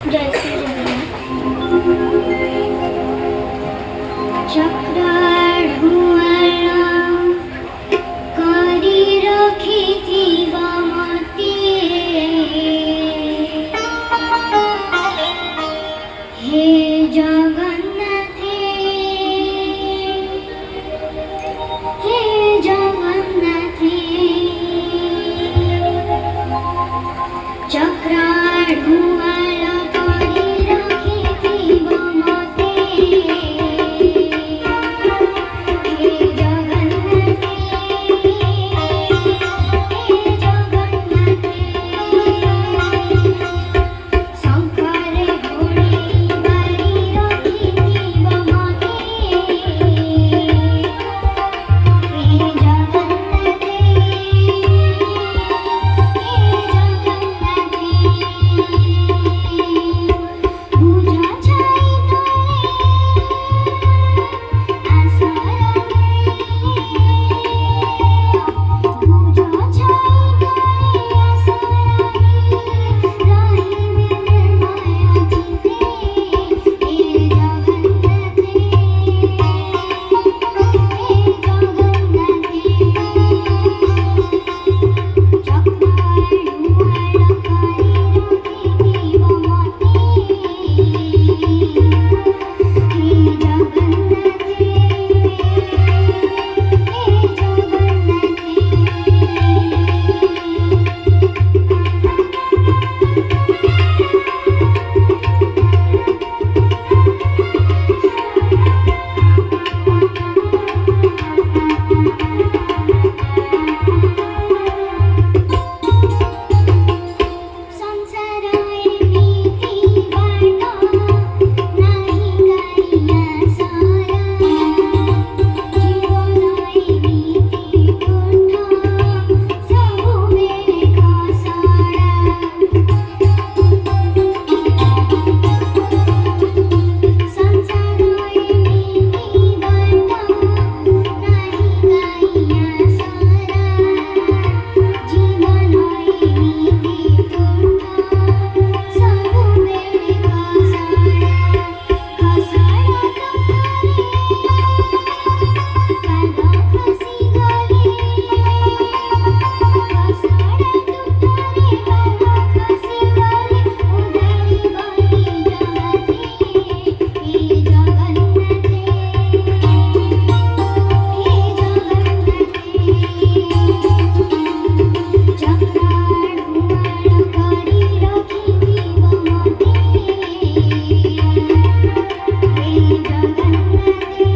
जय श्री जगन्नाथ। चक्राढुआला करी रखिथिबा मते, हे जगन्नाथे, हे जगन्नाथे। चक्राढुआला करी रखिथिबा मते, हे जगन्नाथे, हे जगन्नाथे। शंकर घोड़े बारी रखिथिबा मते, हे जगन्नाथे, बुझा छाई तले आसरा बुझा छाई तले आसरा रही मेरे माया चिते, हे जगन्नाथे, हे जगन्नाथे। चक्राढुआला करी रखिथिबा मते, हे जगन्नाथे, हे संसार एमिति बाट नाही गाइया सारा, जीवन एमिति तुठ सबुबेले खसड़ा। संसार एमिति बाट नाही गाइया सारा, जीवन एमिति तुठ सबुबेले खसड़ा। खसड़ा तुठरे पाद खसी गले, खसड़ा तुठरे पाद खसी गले, उधारी बनी जगते, हे जगन्नाथे, हे जगन्नाथे। चक्राढुआला करी रखिथिबा मते, हे जगन्नाथे,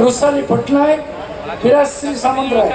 रोसाली पट्टनायक, विराश्री सामंतराय।